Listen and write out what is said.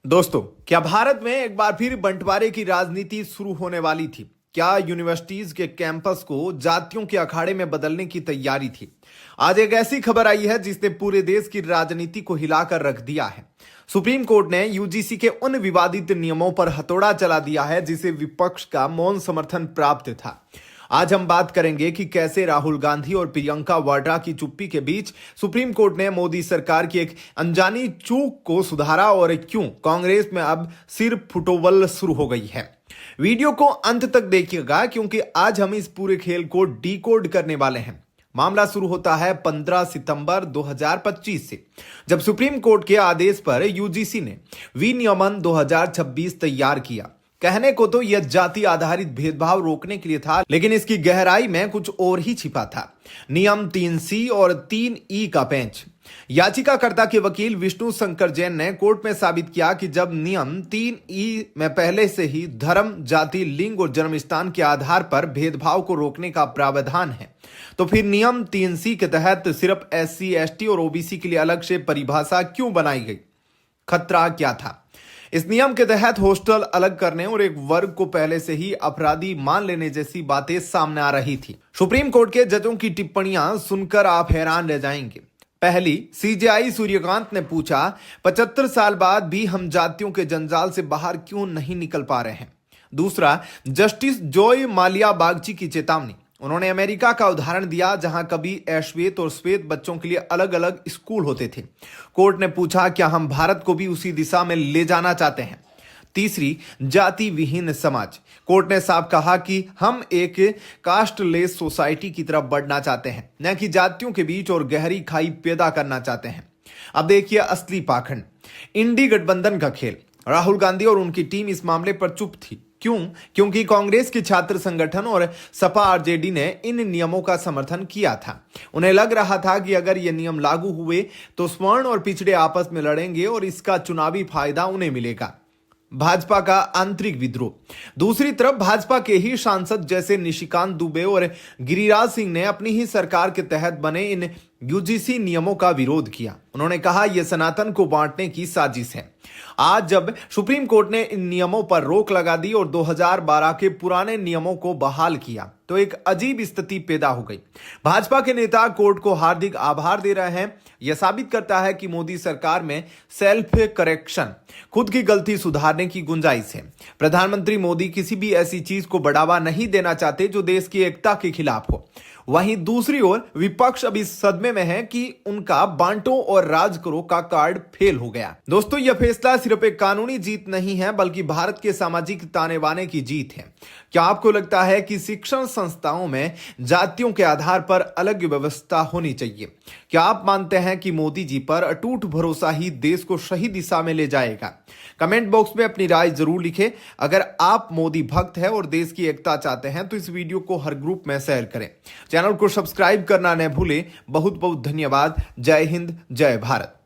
दोस्तों, क्या भारत में एक बार फिर बंटवारे की राजनीति शुरू होने वाली थी? क्या यूनिवर्सिटीज के कैंपस को जातियों के अखाड़े में बदलने की तैयारी थी? आज एक ऐसी खबर आई है जिसने पूरे देश की राजनीति को हिलाकर रख दिया है। सुप्रीम कोर्ट ने यूजीसी के उन विवादित नियमों पर हथौड़ा चला दिया है जिसे विपक्ष का मौन समर्थन प्राप्त था। आज हम बात करेंगे कि कैसे राहुल गांधी और प्रियंका वाड्रा की चुप्पी के बीच सुप्रीम कोर्ट ने मोदी सरकार की एक अनजानी चूक को सुधारा और क्यों कांग्रेस में अब सिर फुटोबल शुरू हो गई है। वीडियो को अंत तक देखिएगा क्योंकि आज हम इस पूरे खेल को डिकोड करने वाले हैं। मामला शुरू होता है 15 सितंबर 2025 से, जब सुप्रीम कोर्ट के आदेश पर यूजीसी ने विनियमन 2026 तैयार किया। कहने को तो यह जाति आधारित भेदभाव रोकने के लिए था, लेकिन इसकी गहराई में कुछ और ही छिपा था। नियम 3C और 3E का पेंच। याचिकाकर्ता के वकील विष्णु शंकर जैन ने कोर्ट में साबित किया कि जब नियम 3E में पहले से ही धर्म, जाति, लिंग और जन्मस्थान के आधार पर भेदभाव को रोकने का प्रावधान है, तो फिर नियम 3C के तहत सिर्फ SC, ST और OBC के लिए अलग से परिभाषा क्यों बनाई गई? खतरा क्या था? इस नियम के तहत हॉस्टल अलग करने और एक वर्ग को पहले से ही अपराधी मान लेने जैसी बातें सामने आ रही थी। सुप्रीम कोर्ट के जजों की टिप्पणियां सुनकर आप हैरान रह जाएंगे। पहली, CJI सूर्यकांत ने पूछा, 75 साल बाद भी हम जातियों के जंजाल से बाहर क्यों नहीं निकल पा रहे हैं? दूसरा, जस्टिस जॉय माल्या बागची की चेतावनी। उन्होंने अमेरिका का उदाहरण दिया जहां कभी अश्वेत और श्वेत बच्चों के लिए अलग अलग स्कूल होते थे। कोर्ट ने पूछा, क्या हम भारत को भी उसी दिशा में ले जाना चाहते हैं? तीसरी, जाति विहीन समाज। कोर्ट ने साफ कहा कि हम एक कास्टलेस सोसाइटी की तरफ बढ़ना चाहते हैं, न कि जातियों के बीच और गहरी खाई पैदा करना चाहते हैं। अब देखिए असली पाखंड, इंडी गठबंधन का खेल। राहुल गांधी और उनकी टीम इस मामले पर चुप थी। क्यों? क्योंकि कांग्रेस के छात्र संगठन और सपा आरजेडी ने इन नियमों का समर्थन किया था। उन्हें लग रहा था कि अगर ये नियम लागू हुए तो स्वर्ण और पिछड़े आपस में लड़ेंगे और इसका चुनावी फायदा उन्हें मिलेगा। भाजपा का आंतरिक विद्रोह। दूसरी तरफ भाजपा के ही सांसद जैसे निशिकांत दुबे और गिरिराज सिंह ने अपनी ही सरकार के तहत बने इन यूजीसी नियमों का विरोध किया। उन्होंने कहा यह सनातन को बांटने की साजिश है। आज जब सुप्रीम कोर्ट ने इन नियमों पर रोक लगा दी और 2012 के पुराने नियमों को बहाल किया तो एक अजीब स्थिति पैदा हो गई। भाजपा के नेता कोर्ट को हार्दिक आभार दे रहे हैं। यह साबित करता है कि मोदी सरकार में सेल्फ करेक्शन, खुद की गलती सुधारने की गुंजाइश है। प्रधानमंत्री मोदी किसी भी ऐसी चीज को बढ़ावा नहीं देना चाहते जो देश की एकता के खिलाफ हो। वहीं दूसरी ओर विपक्ष अब इस सदमे में है कि उनका बांटो और राज करो का कार्ड फेल हो गया। दोस्तों, यह फैसला सिर्फ एक कानूनी जीत नहीं है बल्कि भारत के सामाजिक ताने बाने की जीत है। क्या आपको लगता है कि शिक्षण संस्थाओं में जातियों के आधार पर अलग व्यवस्था होनी चाहिए? क्या आप मानते हैं कि मोदी जी पर अटूट भरोसा ही देश को सही दिशा में ले जाएगा? कमेंट बॉक्स में अपनी राय जरूर लिखें। अगर आप मोदी भक्त हैं और देश की एकता चाहते हैं तो इस वीडियो को हर ग्रुप में शेयर करें। चैनल को सब्सक्राइब करना न भूलें। बहुत बहुत धन्यवाद। जय हिंद, जय भारत।